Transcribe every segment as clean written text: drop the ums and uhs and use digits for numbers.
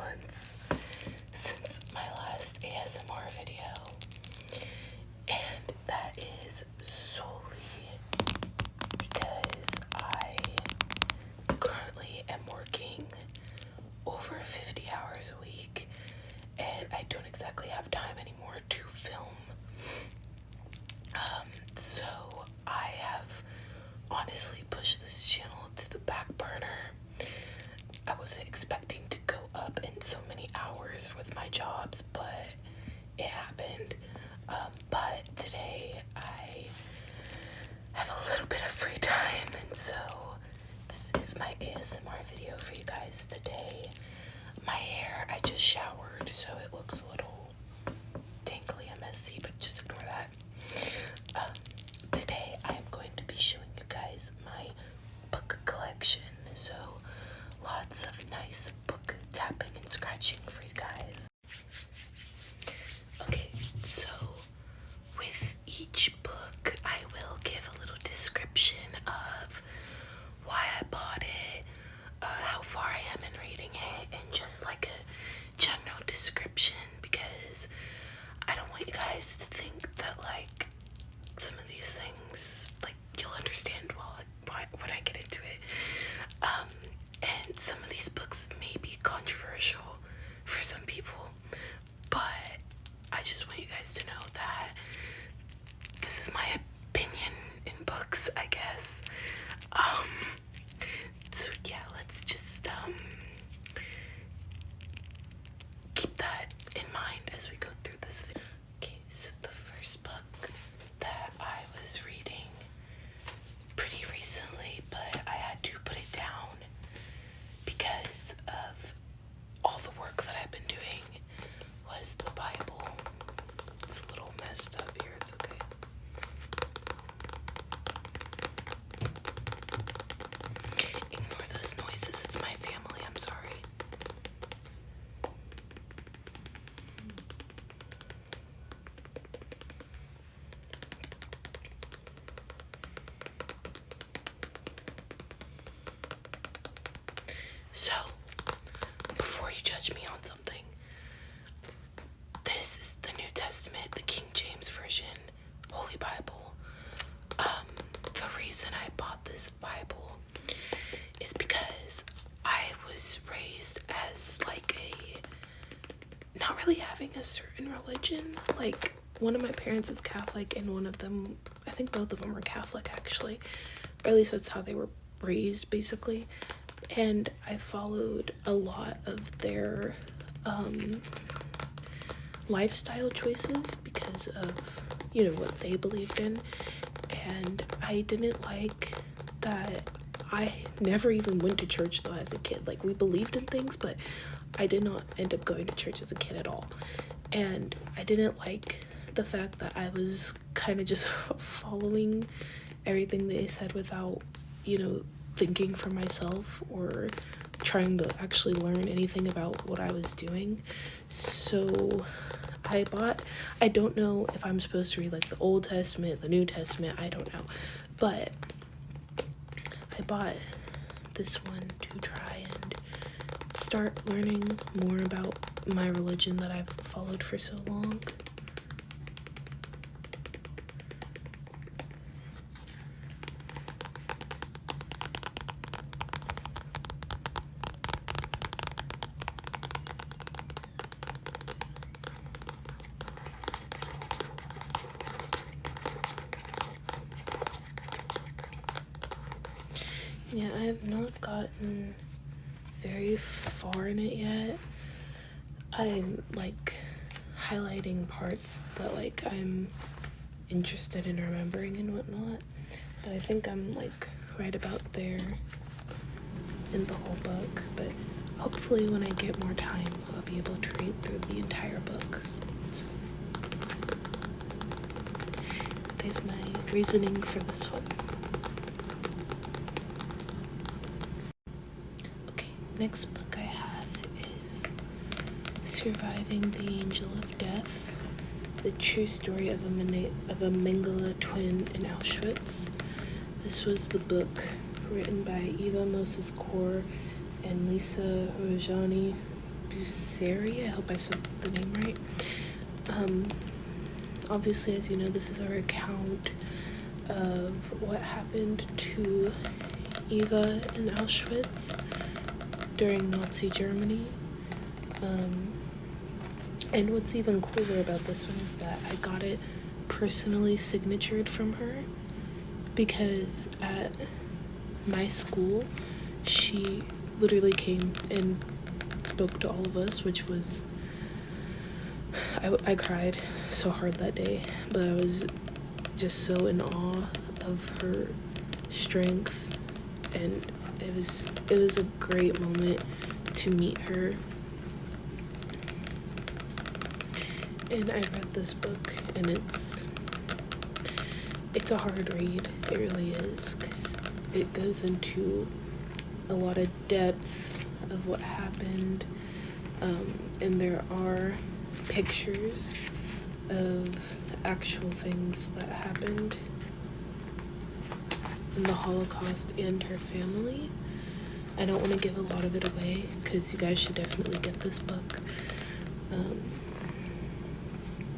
months since my last ASMR video, and that is solely because I currently am working over 50 hours a week, and I don't exactly have time anymore to film. So I have honestly pushed this channel to the back burner. I wasn't expecting to go up in so many hours with my jobs, but it happened. But today I have a little bit of free time, and so this is my ASMR video for you guys today. My hair, I just showered, so it looks a little tangly and messy, but just ignore that. Today I am going to be showing you guys my book collection, so lots of nice book tapping and scratching for you guys. Okay, so with each book I will give a little description of why I bought it, how far I am in reading it, and just like a general description, because I don't want you guys to think that like some of these things, like, you'll understand when I get into it. And some of these books may be controversial for some people, but I just want you guys to know that this is my opinion in books, I guess. So yeah, let's just keep that in mind as we go through this video. Okay, so the first book that I was reading pretty recently, but I had to put it down because of all the work that I've been doing, was the Bible. It's a little messed up here, it's okay. Ignore those noises, it's my family, I'm sorry. So, before you judge me on something, this is the New Testament, the King James Version, Holy Bible. The reason I bought this Bible is because I was raised as like not really having a certain religion. Like, one of my parents was Catholic, and one of them, I think both of them were Catholic actually, or at least that's how they were raised basically. And I followed a lot of their lifestyle choices because of, you know, what they believed in. And I didn't like that. I never even went to church though as a kid. Like, we believed in things, but I did not end up going to church as a kid at all. And I didn't like the fact that I was kind of just following everything they said without, you know, thinking for myself or trying to actually learn anything about what I was doing. So I don't know if I'm supposed to read like the Old Testament, the New Testament, I don't know, but I bought this one to try and start learning more about my religion that I've followed for so long. Yeah, I have not gotten very far in it yet. I'm like highlighting parts that like I'm interested in remembering and whatnot, but I think I'm like right about there in the whole book. But hopefully when I get more time, I'll be able to read through the entire book. So, there's my reasoning for this one. Next book I have is Surviving the Angel of Death, the true story of a Mengele twin in Auschwitz. This was the book written by Eva Moses Kor and Lisa Rojani. Busseri. I hope I said the name right. Obviously, as you know, this is our account of what happened to Eva in Auschwitz during Nazi Germany. And what's even cooler about this one is that I got it personally signatured from her, because at my school, she literally came and spoke to all of us, which was, I cried so hard that day, but I was just so in awe of her strength, and it was a great moment to meet her. And I read this book, and it's a hard read. It really is, because it goes into a lot of depth of what happened, and there are pictures of actual things that happened in the Holocaust and her family. I don't want to give a lot of it away, because you guys should definitely get this book.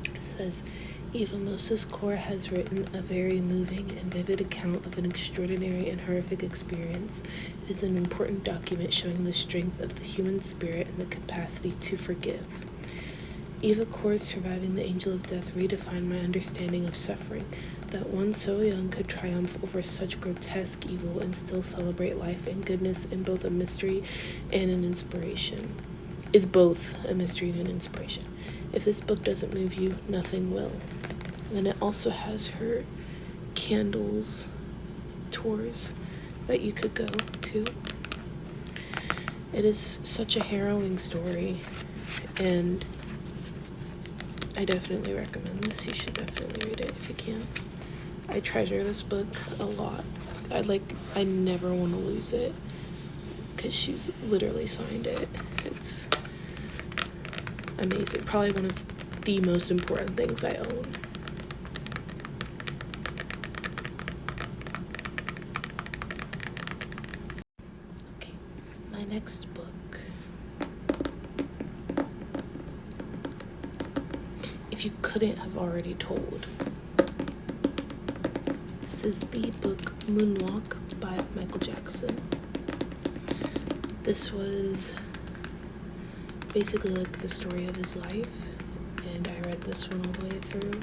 It says, Eva Moses Kor has written a very moving and vivid account of an extraordinary and horrific experience. It is an important document showing the strength of the human spirit and the capacity to forgive. Eva Kor's Surviving the Angel of Death redefined my understanding of suffering, that one so young could triumph over such grotesque evil and still celebrate life and goodness in both a mystery and an inspiration. Is both a mystery and an inspiration. If this book doesn't move you, nothing will. Then it also has her candles tours that you could go to. It is such a harrowing story, and I definitely recommend this. You should definitely read it if you can. I treasure this book a lot. I never want to lose it, because she's literally signed it. It's amazing. Probably one of the most important things I own. Okay, my next book if you couldn't have already told. This is the book Moonwalk by Michael Jackson. This was basically like the story of his life, and I read this one all the way through,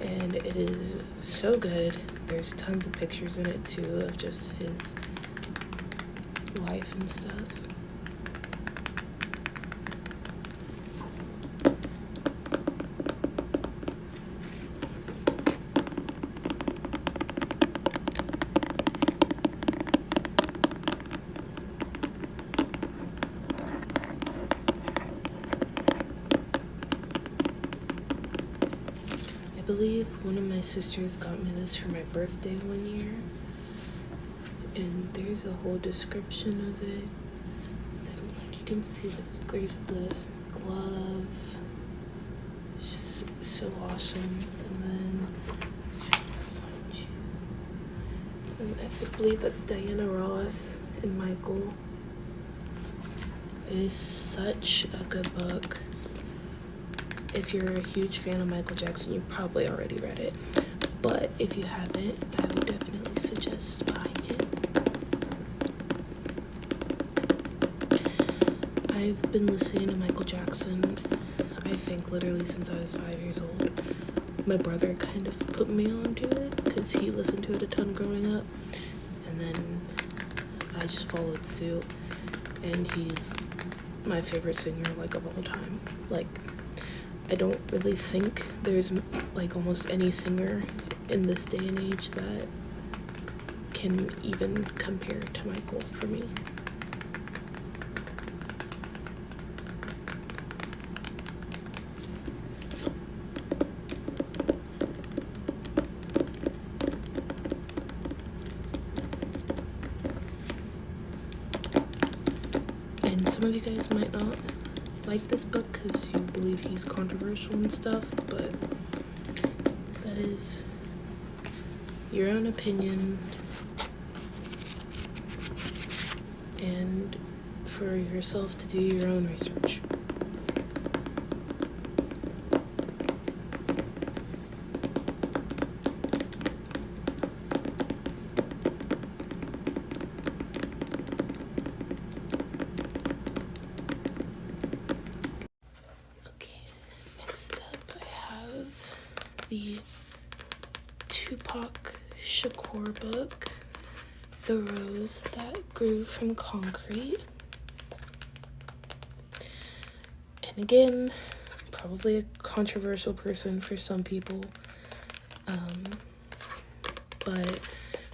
and it is so good. There's tons of pictures in it too of just his life and stuff. I believe one of my sisters got me this for my birthday one year, and there's a whole description of it. Then, like, you can see, like, there's the glove. It's just so awesome. And I believe that's Diana Ross and Michael. It is such a good book. If you're a huge fan of Michael Jackson, you probably already read it. But if you haven't, I would definitely suggest buying it. I've been listening to Michael Jackson, I think literally since I was 5 years old. My brother kind of put me onto it because he listened to it a ton growing up. And then I just followed suit. And he's my favorite singer, like, of all time. Like, I don't really think there's, like, almost any singer in this day and age that can even compare to Michael for me. And some of you guys might not like this book because you believe he's controversial and stuff, but that is your own opinion. And for yourself to do your own research. Okay, next up I have the Tupac Shakur book, The Rose That Grew from Concrete. And again, probably a controversial person for some people, but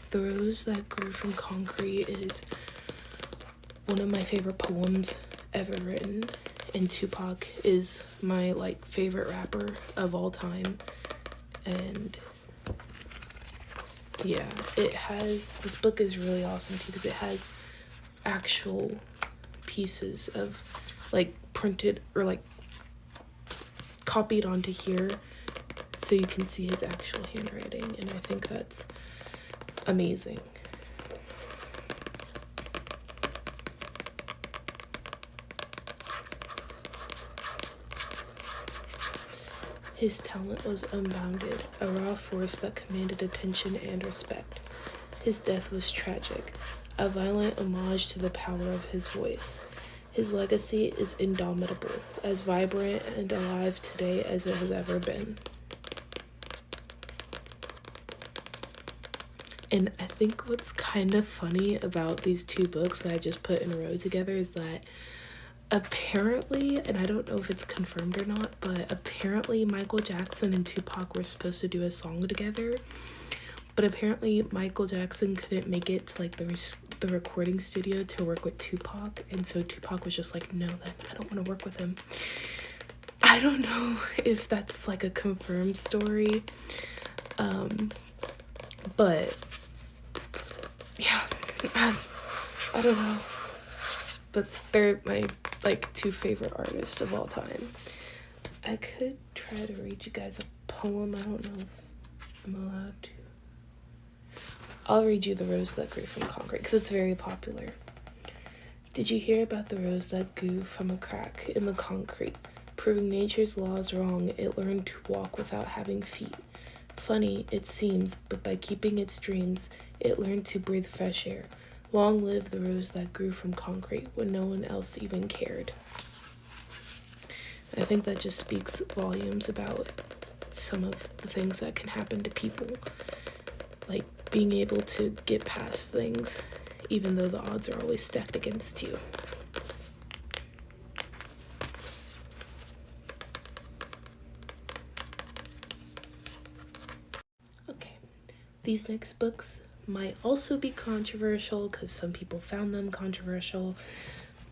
The Rose That Grew from Concrete is one of my favorite poems ever written, and Tupac is my favorite rapper of all time. And yeah, this book is really awesome too, because it has actual pieces of printed or copied onto here, so you can see his actual handwriting, and I think that's amazing. His talent was unbounded, a raw force that commanded attention and respect. His death was tragic, a violent homage to the power of his voice. His legacy is indomitable, as vibrant and alive today as it has ever been. And I think what's kind of funny about these two books that I just put in a row together is that apparently, and I don't know if it's confirmed or not, but apparently Michael Jackson and Tupac were supposed to do a song together. But apparently Michael Jackson couldn't make it to the recording studio to work with Tupac, and so Tupac was just like, no, then I don't want to work with him. I don't know if that's a confirmed story, but yeah, I don't know. But they're my two favorite artists of all time. I could try to read you guys a poem. I don't know if I'm allowed to. I'll read you The Rose That Grew from Concrete, because it's very popular. Did you hear about the rose that grew from a crack in the concrete? Proving nature's laws wrong, it learned to walk without having feet. Funny, it seems, but by keeping its dreams, it learned to breathe fresh air. Long live the rose that grew from concrete when no one else even cared. I think that just speaks volumes about some of the things that can happen to people. Being able to get past things, even though the odds are always stacked against you. Okay, these next books might also be controversial because some people found them controversial.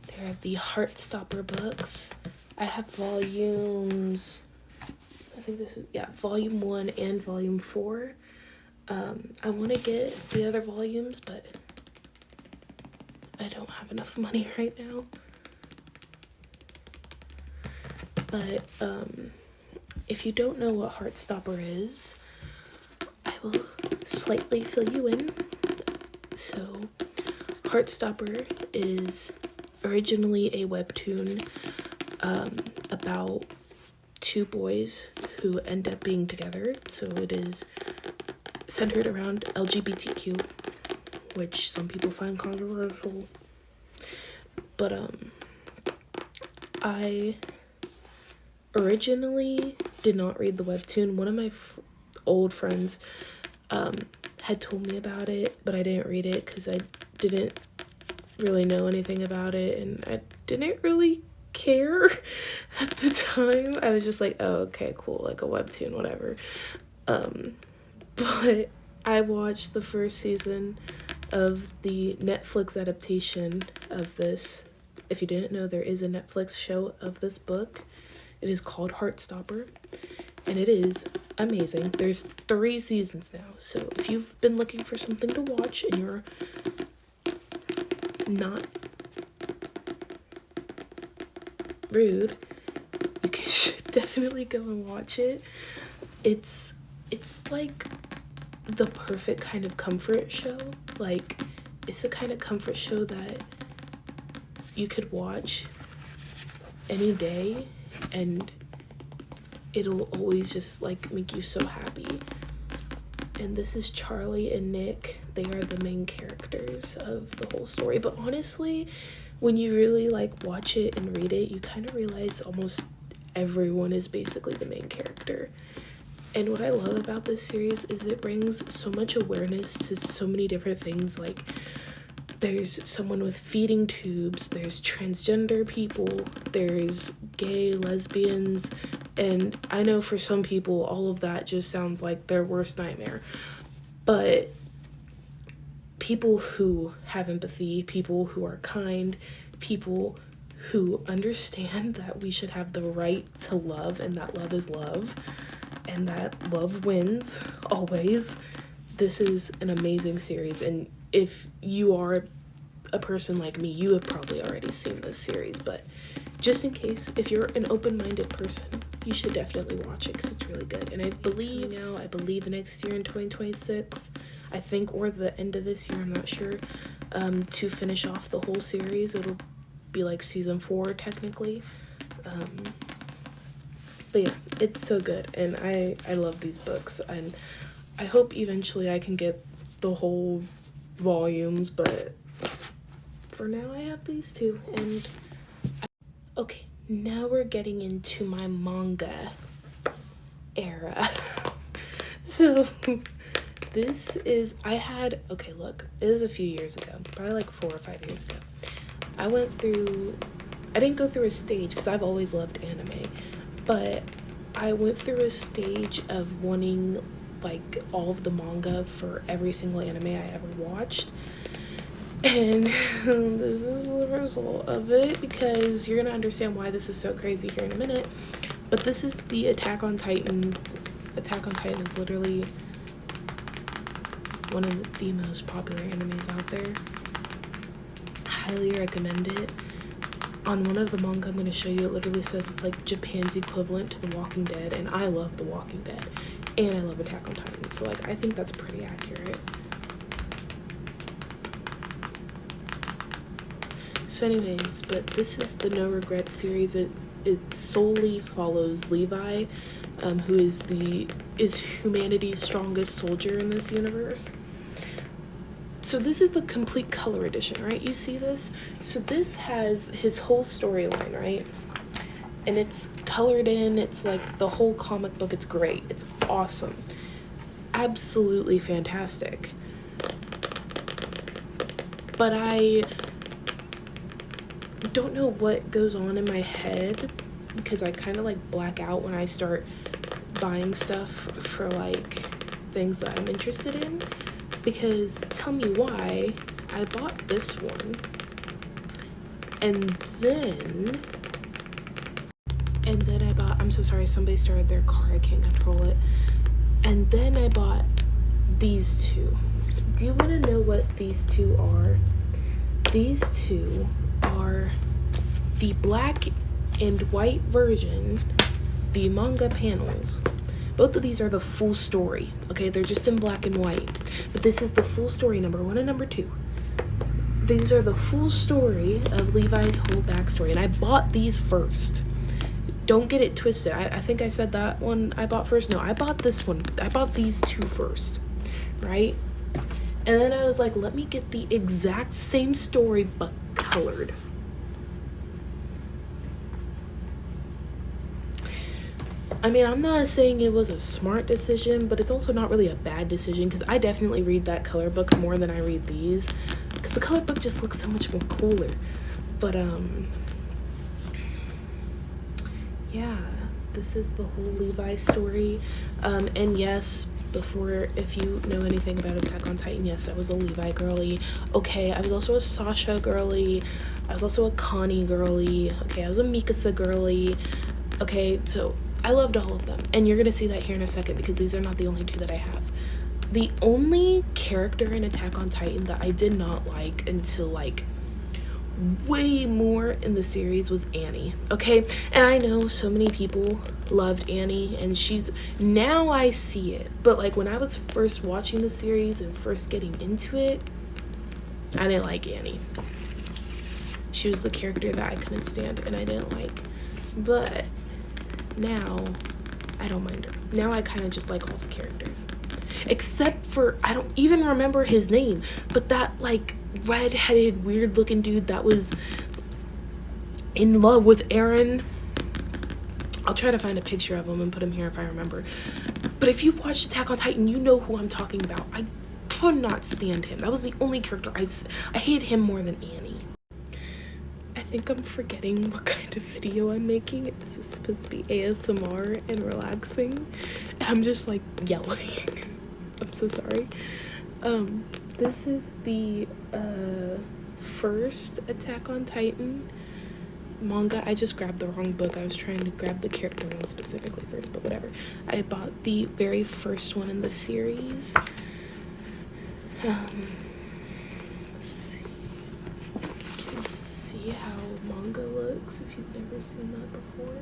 They're the Heartstopper books. I have volumes, I think this is, volume 1 and volume 4. I want to get the other volumes, but I don't have enough money right now. But if you don't know what Heartstopper is, I will slightly fill you in. So Heartstopper is originally a webtoon about two boys who end up being together. So it is centered around LGBTQ, which some people find controversial. But I originally did not read the webtoon. One of my old friends had told me about it, but I didn't read it because I didn't really know anything about it, and I didn't really care at the time. I was just like, oh, okay, cool, a webtoon, whatever. But I watched the first season of the Netflix adaptation of this. If you didn't know, there is a Netflix show of this book. It is called Heartstopper, and it is amazing. There's 3 seasons now, so if you've been looking for something to watch and you're not rude, you should definitely go and watch it. It's the perfect kind of comfort show. It's the kind of comfort show that you could watch any day and it'll always just like make you so happy. And this is Charlie and Nick. They are the main characters of the whole story. But honestly, when you really like watch it and read it, you kind of realize almost everyone is basically the main character. And what I love about this series is it brings so much awareness to so many different things. Like, there's someone with feeding tubes, there's transgender people, there's gay, lesbians, and I know for some people all of that just sounds like their worst nightmare. But people who have empathy, people who are kind, people who understand that we should have the right to love and that love is love and that love wins always. This is an amazing series, and if you are a person like me, you have probably already seen this series, but just in case, if you're an open-minded person, you should definitely watch it because it's really good. And I believe next year in 2026, I think, or the end of this year, I'm not sure, to finish off the whole series. It'll be like season 4 technically. But yeah, it's so good, and I love these books, and I hope eventually I can get the whole volumes, but for now I have these two. And okay, now we're getting into my manga era. So this is, okay, look, it was a few years ago, probably like 4 or 5 years ago. I didn't go through a stage because I've always loved anime, but I went through a stage of wanting like all of the manga for every single anime I ever watched. And this is the result of it, because you're gonna understand why this is so crazy here in a minute. But this is the Attack on Titan. Attack on Titan is literally one of the most popular animes out there. Highly recommend it. On one of the manga I'm going to show you, it literally says it's like Japan's equivalent to The Walking Dead, and I love The Walking Dead, and I love Attack on Titan, so like I think that's pretty accurate. So anyways, but this is the No Regrets series. It solely follows Levi, who is humanity's strongest soldier in this universe. So this is the complete color edition, right? You see this? So this has his whole storyline, right? And it's colored in. It's like the whole comic book. It's great. It's awesome. Absolutely fantastic. But I don't know what goes on in my head, because I kind of like black out when I start buying stuff for like things that I'm interested in. Because tell me why I bought this one, and then I bought, I'm so sorry, somebody started their car, I can't control it. And then I bought these two. Do you want to know what these two are? These two are the black and white version, the manga panels. Both of these are the full story, okay? They're just in black and white. But this is the full story, number 1 and number 2. These are the full story of Levi's whole backstory. And I bought these first. Don't get it twisted. I think I said that one I bought first. No, I bought this one. I bought these two first, right? And then I was like, let me get the exact same story, but colored. I mean, I'm not saying it was a smart decision, but it's also not really a bad decision, because I definitely read that color book more than I read these, because the color book just looks so much more cooler. But yeah, this is the whole Levi story. And yes, before, if you know anything about Attack on Titan, yes, I was a Levi girly. Okay, I was also a Sasha girly. I was also a Connie girly. Okay, I was a Mikasa girly. Okay, so I loved all of them, and you're gonna see that here in a second, because these are not the only two that I have. The only character in Attack on Titan that I did not like until like way more in the series was Annie, okay? And I know so many people loved Annie, and now I see it, but like when I was first watching the series and first getting into it, I didn't like Annie. She was the character that I couldn't stand and I didn't like. But now I don't mind her. Now I kind of just like all the characters. Except for, I don't even remember his name, but that like red-headed weird looking dude that was in love with Eren. I'll try to find a picture of him and put him here if I remember. But if you've watched Attack on Titan, you know who I'm talking about. I could not stand him. That was the only character I hated him more than Annie. I think I'm forgetting what kind of video I'm making. This is supposed to be ASMR and relaxing, and I'm just like yelling. I'm so sorry. This is the first Attack on Titan manga. I just grabbed the wrong book. I was trying to grab the character one specifically first, but whatever. I bought the very first one in the series. Let's see. You can see how manga looks if you've never seen that before.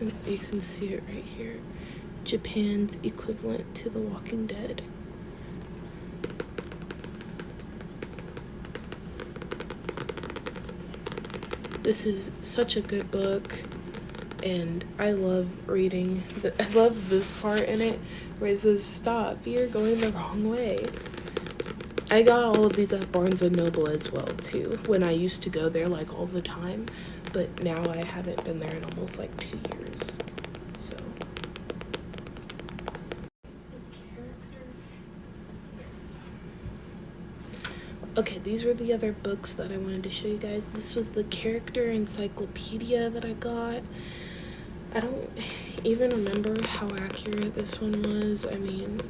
And you can see it right here. Japan's equivalent to The Walking Dead. This is such a good book, and I love reading. I love this part in it where it says, "Stop, you're going the wrong way." I got all of these at Barnes & Noble as well, too, when I used to go there, like, all the time. But now I haven't been there in almost, like, 2 years. So. Okay, these were the other books that I wanted to show you guys. This was the character encyclopedia that I got. I don't even remember how accurate this one was. I mean,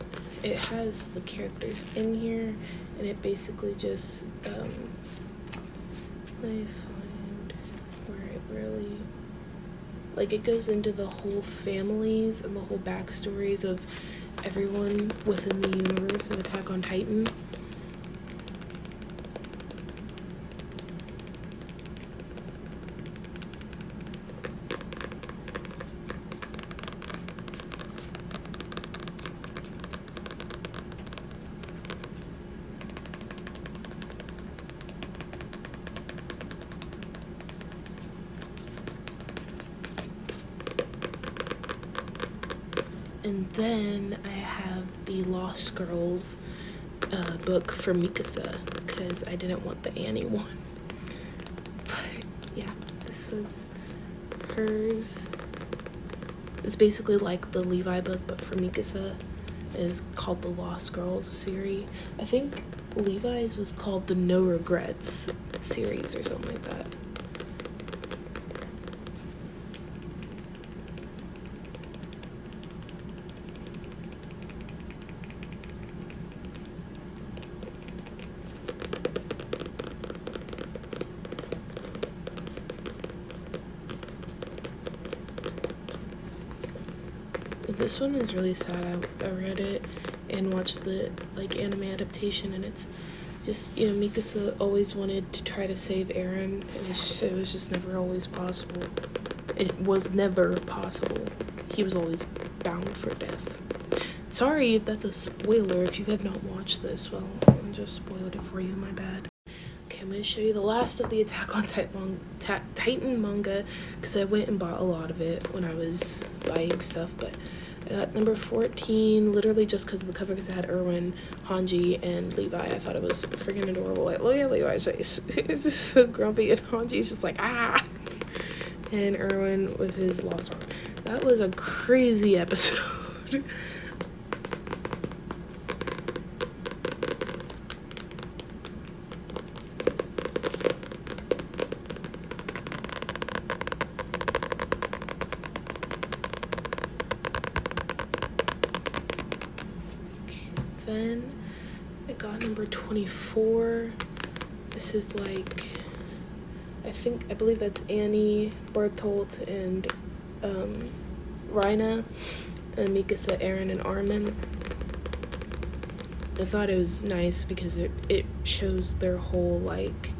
it has the characters in here, and it basically just, let me find where it really, like, it goes into the whole families and the whole backstories of everyone within the universe of Attack on Titan. And then I have the Lost Girls book for Mikasa, because I didn't want the Annie one. But yeah, this was hers. It's basically like the Levi book, but for Mikasa. It is called the Lost Girls series. I think Levi's was called the No Regrets series or something like that. This one is really sad. I read it and watched the like anime adaptation, and it's just, you know, Mikasa always wanted to try to save Eren, and it was just never always possible. It was never possible. He was always bound for death. Sorry if that's a spoiler. If you have not watched this, well, I just spoiled it for you. My bad. Okay, I'm going to show you the last of the Attack on Titan manga, because I went and bought a lot of it when I was buying stuff, but I got number 14 literally just because of the cover, because it had Erwin, Hanji, and Levi. I thought it was freaking adorable. Like, look at Levi's face. It's just so grumpy, and Hanji's just like, ah! And Erwin with his lost arm. That was a crazy episode. Then I got number 24. This is like, I believe that's Annie, Bertolt, and Reina, and Mikasa, Eren, and Armin. I thought it was nice because it shows their whole, like,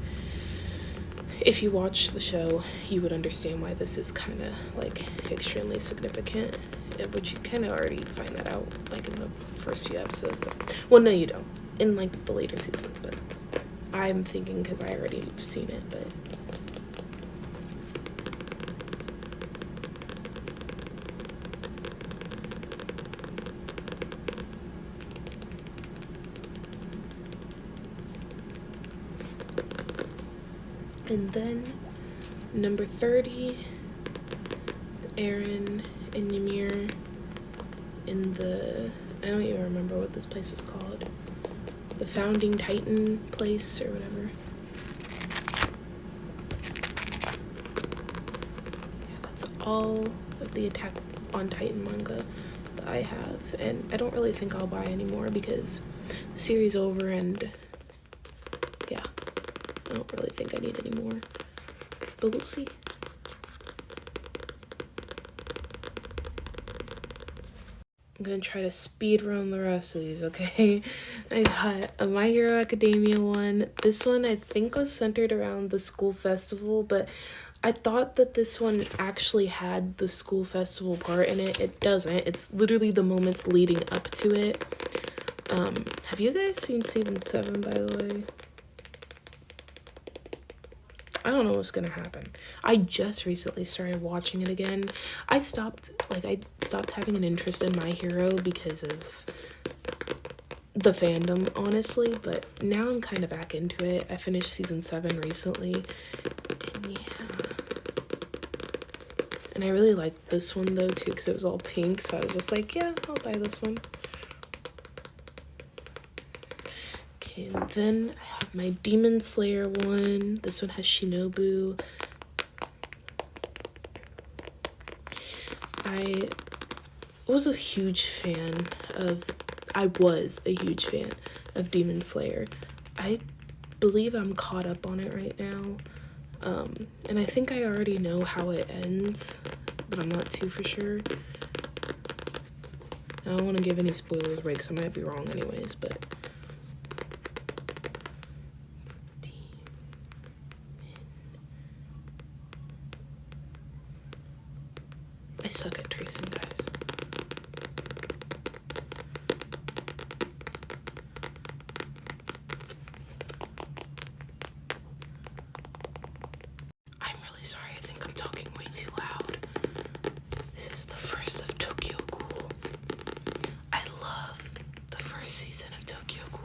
if you watch the show, you would understand why this is kind of like extremely significant. which you kind of already find that out like in the first few episodes. But, well, no, you don't in like the later seasons. But I'm thinking because I already have seen it. But and then number 30, Eren and Ymir in the, I don't even remember what this place was called, the Founding Titan place or whatever. Yeah, that's all of the Attack on Titan manga that I have, and I don't really think I'll buy anymore because the series is over, and yeah, I don't really think I need any more, but we'll see. I'm gonna try to speed run the rest of these, okay? I got a My Hero Academia one. This one I think was centered around the school festival, but I thought that this one actually had the school festival part in it. It doesn't. It's literally the moments leading up to it. Have you guys seen season 7, by the way? I don't know what's gonna happen. I just recently started watching it again. I stopped having an interest in My Hero because of the fandom, honestly, but now I'm kind of back into it. I finished season 7 recently, and yeah. And I really liked this one though too because it was all pink, so I was just like, yeah, I'll buy this one. Okay, and then I have my Demon Slayer one. This one has Shinobu. I was a huge fan of Demon Slayer. I believe I'm caught up on it right now. And I think I already know how it ends, but I'm not too for sure. I don't want to give any spoilers away because I might be wrong anyways, but I suck at tracing, guys. I'm really sorry, I think I'm talking way too loud. This is the first of Tokyo Ghoul. I love the first season of Tokyo Ghoul,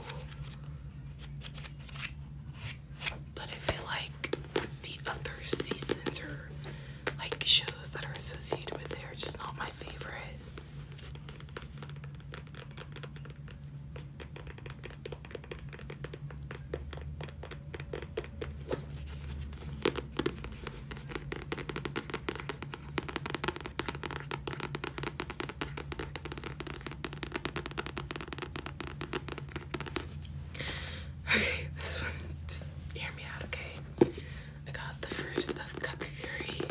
but I feel like the other seasons or like shows that are associated with it are just not my favorite. Okay, this one, just hear me out, okay? I got the first of Kakaguri.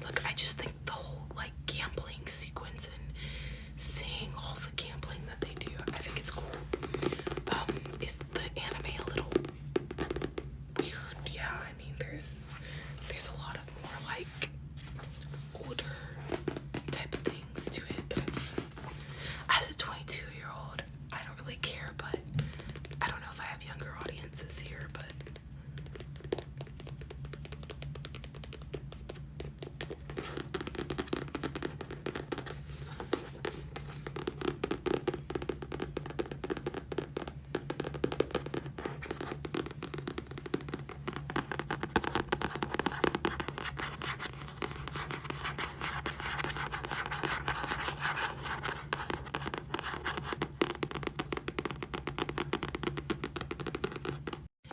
Look, I just think the whole, like, gambling sequence and seeing all the gambling that they do, I think it's cool. Is the anime a little weird? Yeah, I mean, there's a lot of more, like, older type of things to it, but as a 22-year-old, I don't really care, but I don't know if I have younger audiences here, but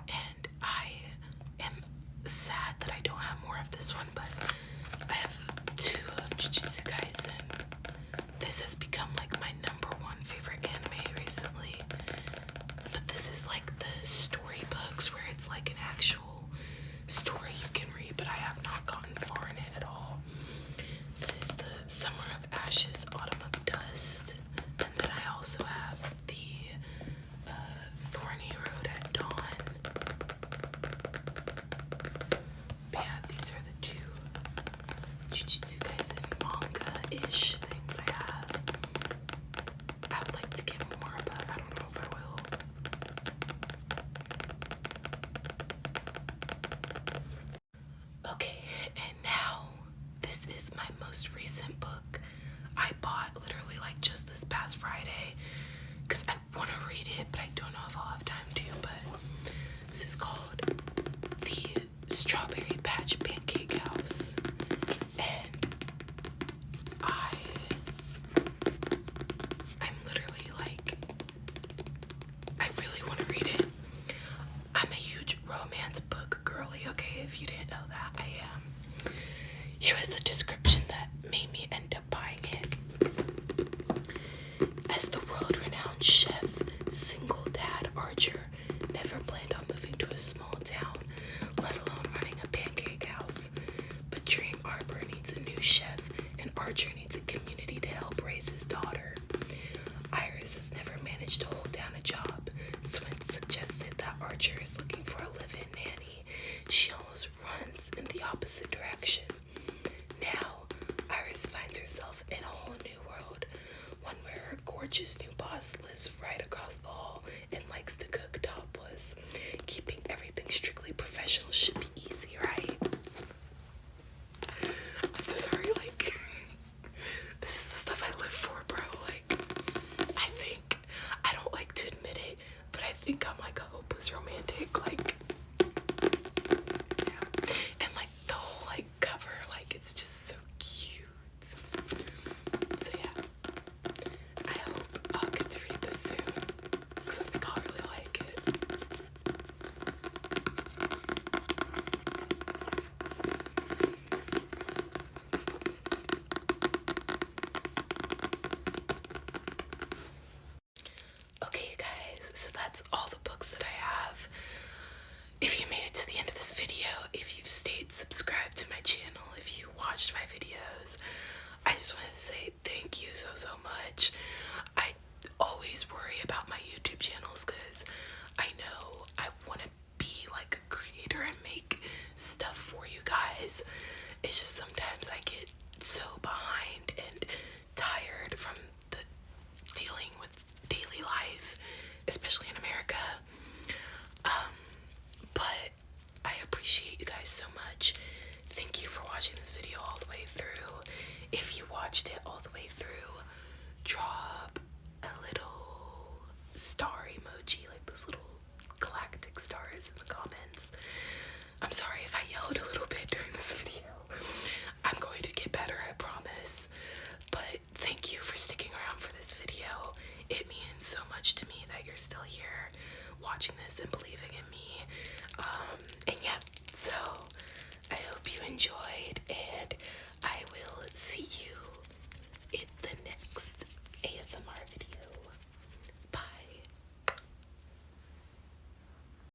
and I am sad that I don't have more of this one, but I have 2 of Jujutsu Kaisen. This has become like my #1 favorite anime recently, but this is like the storybooks where it's like an actual story you can read, but I have not gotten far in it at all. This is the Summer of Ashes, Autumn of Dust, and then I also have the Thorny Road at Dawn. But yeah, these are the 2 Jujutsu Kaisen manga-ish things I read it, but I don't know if I'll have time to. But this is called The Strawberry Patch Pancake House, and I'm literally like, I really want to read it. I'm a huge romance book girly, okay? If you didn't know that, I am. Here is the description that made me end up buying it. As the world-renowned chef, single dad Archer never planned on moving to a small town, let alone running a pancake house. But Dream Arbor needs a new chef, and Archer needs a community to help raise his daughter. Iris has never managed to hold down a job. Swint suggested that Archer is looking for a live-in nanny. She almost runs in the opposite direction. Now, Iris finds herself in a whole new world, one where her gorgeous new boss lives right across the hall and likes to cook topless. Keeping everything strictly professional should be easy, right? I'm so sorry, like, this is the stuff I live for, bro. Like, I don't like to admit it, but I think I'm like a hopeless romantic, like, yeah. And like the whole like cover, like, it's just so cute. So yeah, I hope I'll get to read this soon, because I think I'll really like it. Okay, you guys, so that's all the books that I have. If you made it to the end of this video, if you've stayed subscribed to my channel, if you watched my videos, I just wanted to say thank you so much. I always worry about my YouTube channels because I know I want to be like a creator and make stuff for you guys. It's just sometimes I get so behind and tired from the dealing with daily life, especially in America. But I appreciate you guys so much. Thank you for watching this video all the way through. If you watched it all the way through, drop a little star emoji, like those little galactic stars in the comments. I'm sorry if I yelled a little bit during this video. I'm going to get better, I promise. But thank you for sticking around for this video. It means so much to me that you're still here watching this and believing in me. And yeah, so I hope you enjoyed.